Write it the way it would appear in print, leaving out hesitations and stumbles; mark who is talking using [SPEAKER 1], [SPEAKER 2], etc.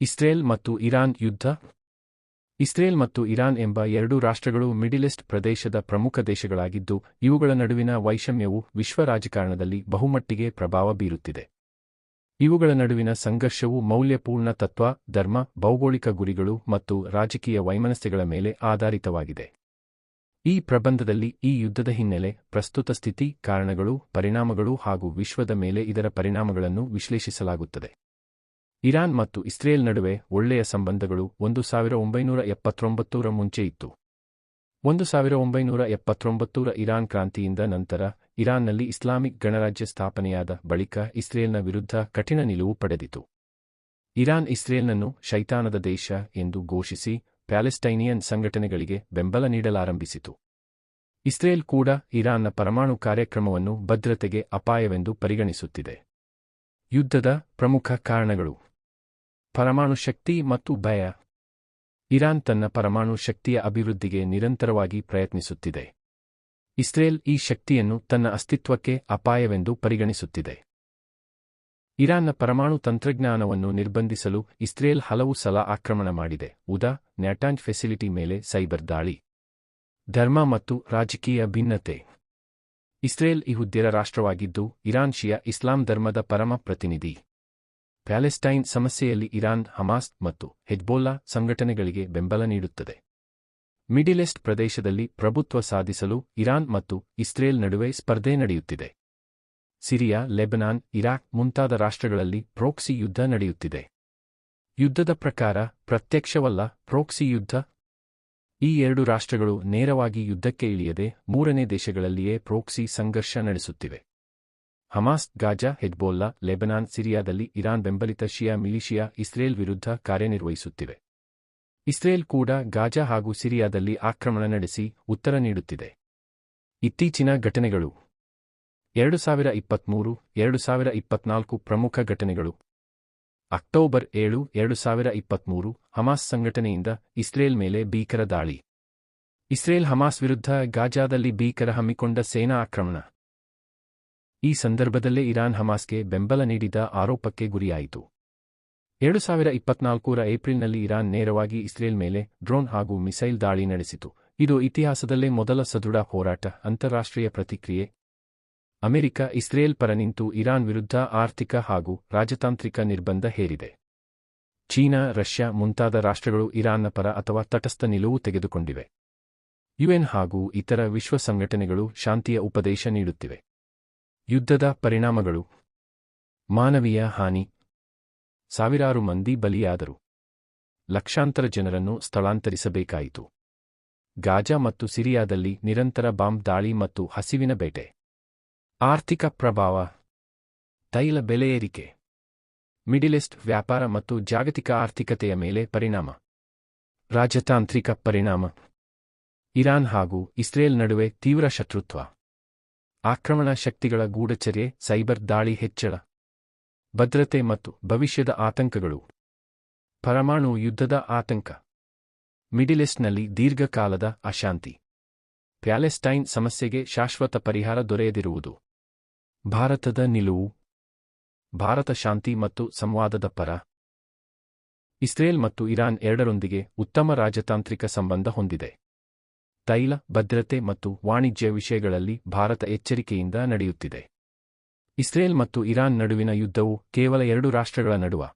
[SPEAKER 1] Israel ಮತ್ತು Iran ಯುದ್ಧ. Israel ಮತ್ತು ಇರಾನ್ ಎಂಬ ಎರಡೂ ರಾಷ್ಟ್ರಗಳು ಮಿಡಿಲ್ ಈಸ್ಟ್ ಪ್ರದೇಶದ ಪ್ರಮುಖ ದೇಶಗಳಾಗಿದ್ದು, ಇವುಗಳ ನಡುವಿನ ವೈಷಮ್ಯವು ವಿಶ್ವ ರಾಜಕಾರಣದಲ್ಲಿ ಬಹುಮಟ್ಟಿಗೆ ಪ್ರಭಾವ ಬೀರುತ್ತಿದೆ. ಇವುಗಳ ನಡುವಿನ ಸಂಘರ್ಷವು ಮೌಲ್ಯಪೂರ್ಣ ತತ್ವ, ಧರ್ಮ, ಭೌಗೋಳಿಕ ಗುರಿಗಳು ಮತ್ತು ರಾಜಕೀಯ ವೈಮನಸ್ಯಗಳ ಮೇಲೆ ಆಧಾರಿತವಾಗಿದೆ. ಈ ಪ್ರಬಂಧದಲ್ಲಿ ಈ ಯುದ್ಧದ ಹಿನ್ನೆಲೆ, ಪ್ರಸ್ತುತ ಸ್ಥಿತಿ, ಕಾರಣಗಳು, ಪರಿಣಾಮಗಳು ಹಾಗೂ ವಿಶ್ವದ ಮೇಲೆ ಇದರ ಪರಿಣಾಮಗಳನ್ನು ವಿಶ್ಲೇಷಿಸಲಾಗುತ್ತದೆ. ಇರಾನ್ ಮತ್ತು ಇಸ್ರೇಲ್ ನಡುವೆ ಒಳ್ಳೆಯ ಸಂಬಂಧಗಳು 1979ರ ಮುಂಚೆ ಇತ್ತು. 1979ರ ಇರಾನ್ ಕ್ರಾಂತಿಯಿಂದ ನಂತರ, ಇರಾನ್ನಲ್ಲಿ ಇಸ್ಲಾಮಿಕ್ ಗಣರಾಜ್ಯ ಸ್ಥಾಪನೆಯಾದ ಬಳಿಕ ಇಸ್ರೇಲ್ನ ವಿರುದ್ಧ ಕಠಿಣ ನಿಲುವು ಪಡೆದಿತು. ಇರಾನ್ ಇಸ್ರೇಲ್ನನ್ನು ಶೈತಾನದ ದೇಶ ಎಂದು ಘೋಷಿಸಿ, ಪ್ಯಾಲೆಸ್ಟೈನಿಯನ್ ಸಂಘಟನೆಗಳಿಗೆ ಬೆಂಬಲ ನೀಡಲಾರಂಭಿಸಿತು. ಇಸ್ರೇಲ್ ಕೂಡ ಇರಾನ್ನ ಪರಮಾಣು ಕಾರ್ಯಕ್ರಮವನ್ನು ಭದ್ರತೆಗೆ ಅಪಾಯವೆಂದು ಪರಿಗಣಿಸುತ್ತಿದೆ. ಯುದ್ಧದ ಪ್ರಮುಖ ಕಾರಣಗಳು: ಪರಮಾಣು ಶಕ್ತಿ ಮತ್ತು ಭಯ. ಇರಾನ್ ತನ್ನ ಪರಮಾಣು ಶಕ್ತಿಯ ಅಭಿವೃದ್ಧಿಗೆ ನಿರಂತರವಾಗಿ ಪ್ರಯತ್ನಿಸುತ್ತಿದೆ. ಇಸ್ರೇಲ್ ಈ ಶಕ್ತಿಯನ್ನು ತನ್ನ ಅಸ್ತಿತ್ವಕ್ಕೆ ಅಪಾಯವೆಂದು ಪರಿಗಣಿಸುತ್ತಿದೆ. ಇರಾನ್ನ ಪರಮಾಣು ತಂತ್ರಜ್ಞಾನವನ್ನು ನಿರ್ಬಂಧಿಸಲು ಇಸ್ರೇಲ್ ಹಲವು ಸಲ ಆಕ್ರಮಣ ಮಾಡಿದೆ. ಉದಾ. ನ್ಯಾಟಾಂಜ್ ಫೆಸಿಲಿಟಿ ಮೇಲೆ ಸೈಬರ್ ದಾಳಿ. ಧರ್ಮ ಮತ್ತು ರಾಜಕೀಯ ಭಿನ್ನತೆ. ಇಸ್ರೇಲ್ ಯಹೂದ್ಯರ ರಾಷ್ಟ್ರವಾಗಿದ್ದು, ಇರಾನ್ ಶಿಯಾ ಇಸ್ಲಾಂ ಧರ್ಮದ ಪರಮ ಪ್ರತಿನಿಧಿ. ಪ್ಯಾಲೆಸ್ಟೈನ್ ಸಮಸ್ಯೆಯಲ್ಲಿ ಇರಾನ್ ಹಮಾಸ್ ಮತ್ತು ಹೆಜ್ಬೋಲ್ಲಾ ಸಂಘಟನೆಗಳಿಗೆ ಬೆಂಬಲ ನೀಡುತ್ತದೆ. ಮಿಡಿಲ್ ಈಸ್ಟ್ ಪ್ರದೇಶದಲ್ಲಿ ಪ್ರಭುತ್ವ ಸಾಧಿಸಲು ಇರಾನ್ ಮತ್ತು ಇಸ್ರೇಲ್ ನಡುವೆ ಸ್ಪರ್ಧೆ ನಡೆಯುತ್ತಿದೆ. ಸಿರಿಯಾ, ಲೆಬನಾನ್, ಇರಾಕ್ ಮುಂತಾದ ರಾಷ್ಟ್ರಗಳಲ್ಲಿ ಪ್ರೋಕ್ಸಿ ಯುದ್ಧ ನಡೆಯುತ್ತಿದೆ. ಯುದ್ಧದ ಪ್ರಕಾರ ಪ್ರತ್ಯಕ್ಷವಲ್ಲ ಪ್ರೋಕ್ಸಿ ಯುದ್ಧ. ಈ ಎರಡು ರಾಷ್ಟ್ರಗಳು ನೇರವಾಗಿ ಯುದ್ಧಕ್ಕೆ ಇಳಿಯದೆ ಮೂರನೇ ದೇಶಗಳಲ್ಲಿಯೇ ಪ್ರೋಕ್ಸಿ ಸಂಘರ್ಷ ನಡೆಸುತ್ತಿವೆ. ಹಮಾಸ್, ಗಾಜಾ, ಹೆಜ್ಬೋಲ್ಲಾ, ಲೆಬನಾನ್, ಸಿರಿಯಾದಲ್ಲಿ ಇರಾನ್ ಬೆಂಬಲಿತ ಶಿಯಾ ಮಿಲಿಷಿಯಾ ಇಸ್ರೇಲ್ ವಿರುದ್ಧ ಕಾರ್ಯನಿರ್ವಹಿಸುತ್ತಿವೆ. ಇಸ್ರೇಲ್ ಕೂಡ ಗಾಜಾ ಹಾಗೂ ಸಿರಿಯಾದಲ್ಲಿ ಆಕ್ರಮಣ ನಡೆಸಿ ಉತ್ತರ ನೀಡುತ್ತಿದೆ. ಇತ್ತೀಚಿನ ಘಟನೆಗಳು: 2023-2024 ಪ್ರಮುಖ ಘಟನೆಗಳು. ಅಕ್ಟೋಬರ್ 7, 2023 ಹಮಾಸ್ ಸಂಘಟನೆಯಿಂದ ಇಸ್ರೇಲ್ ಮೇಲೆ ಭೀಕರ ದಾಳಿ. ಇಸ್ರೇಲ್ ಹಮಾಸ್ ವಿರುದ್ಧ ಗಾಜಾದಲ್ಲಿ ಭೀಕರ ಹಮ್ಮಿಕೊಂಡ ಸೇನಾ ಆಕ್ರಮಣ. ಈ ಸಂದರ್ಭದಲ್ಲೇ ಇರಾನ್ ಹಮಾಸ್ಗೆ ಬೆಂಬಲ ನೀಡಿದ ಆರೋಪಕ್ಕೆ ಗುರಿಯಾಯಿತು. 2024ರ ಏಪ್ರಿಲ್ನಲ್ಲಿ ಇರಾನ್ ನೇರವಾಗಿ ಇಸ್ರೇಲ್ ಮೇಲೆ ಡ್ರೋನ್ ಹಾಗೂ ಮಿಸೈಲ್ ದಾಳಿ ನಡೆಸಿತು. ಇದು ಇತಿಹಾಸದಲ್ಲೇ ಮೊದಲ ಸದೃಢ ಹೋರಾಟ. ಅಂತಾರಾಷ್ಟ್ರೀಯ ಪ್ರತಿಕ್ರಿಯೆ: ಅಮೆರಿಕ ಇಸ್ರೇಲ್ ಪರ ನಿಂತು ಇರಾನ್ ವಿರುದ್ಧ ಆರ್ಥಿಕ ಹಾಗೂ ರಾಜತಾಂತ್ರಿಕ ನಿರ್ಬಂಧ ಹೇರಿದೆ. ಚೀನಾ, ರಷ್ಯಾ ಮುಂತಾದ ರಾಷ್ಟ್ರಗಳು ಇರಾನ್ನ ಪರ ಅಥವಾ ತಟಸ್ಥ ನಿಲುವು ತೆಗೆದುಕೊಂಡಿವೆ. ಯುಎನ್ ಹಾಗೂ ಇತರ ವಿಶ್ವ ಸಂಘಟನೆಗಳು ಶಾಂತಿಯ ಉಪದೇಶ ನೀಡುತ್ತಿವೆ. ಯುದ್ಧದ ಪರಿಣಾಮಗಳು: ಮಾನವೀಯ ಹಾನಿ. ಸಾವಿರಾರು ಮಂದಿ ಬಲಿಯಾದರು. ಲಕ್ಷಾಂತರ ಜನರನ್ನು ಸ್ಥಳಾಂತರಿಸಬೇಕಾಯಿತು. ಗಾಜಾ ಮತ್ತು ಸಿರಿಯಾದಲ್ಲಿ ನಿರಂತರ ಬಾಂಬ್ ದಾಳಿ ಮತ್ತು ಹಸಿವಿನ ಬೇಟೆ. ಆರ್ಥಿಕ ಪ್ರಭಾವ: ತೈಲ ಬೆಲೆ ಏರಿಕೆ. ಮಿಡಿಲ್ ಈಸ್ಟ್ ವ್ಯಾಪಾರ ಮತ್ತು ಜಾಗತಿಕ ಆರ್ಥಿಕತೆಯ ಮೇಲೆ ಪರಿಣಾಮ. ರಾಜತಾಂತ್ರಿಕ ಪರಿಣಾಮ: ಇರಾನ್ ಹಾಗೂ ಇಸ್ರೇಲ್ ನಡುವೆ ತೀವ್ರ ಶತ್ರುತ್ವ. ಆಕ್ರಮಣ ಶಕ್ತಿಗಳ ಗೂಢಚರ್ಯೆ, ಸೈಬರ್ ದಾಳಿ ಹೆಚ್ಚಳ. ಭದ್ರತೆ ಮತ್ತು ಭವಿಷ್ಯದ ಆತಂಕಗಳು. ಪರಮಾಣು ಯುದ್ಧದ ಆತಂಕ. ಮಿಡಿಲ್ ಈಸ್ಟ್ನಲ್ಲಿ ದೀರ್ಘಕಾಲದ ಅಶಾಂತಿ. ಪ್ಯಾಲೆಸ್ಟೈನ್ ಸಮಸ್ಯೆಗೆ ಶಾಶ್ವತ ಪರಿಹಾರ ದೊರೆಯದಿರುವುದು. ಭಾರತದ ನಿಲುವು: ಭಾರತ ಶಾಂತಿ ಮತ್ತು ಸಂವಾದದ ಪರ. ಇಸ್ರೇಲ್ ಮತ್ತು ಇರಾನ್ ಎರಡರೊಂದಿಗೆ ಉತ್ತಮ ರಾಜತಾಂತ್ರಿಕ ಸಂಬಂಧ ಹೊಂದಿದೆ. ತೈಲ, ಭದ್ರತೆ ಮತ್ತು ವಾಣಿಜ್ಯ ವಿಷಯಗಳಲ್ಲಿ ಭಾರತ ಎಚ್ಚರಿಕೆಯಿಂದ ನಡೆಯುತ್ತಿದೆ. ಇಸ್ರೇಲ್ ಮತ್ತು ಇರಾನ್ ನಡುವಿನ ಯುದ್ಧವು ಕೇವಲ ಎರಡು ರಾಷ್ಟ್ರಗಳ ನಡುವ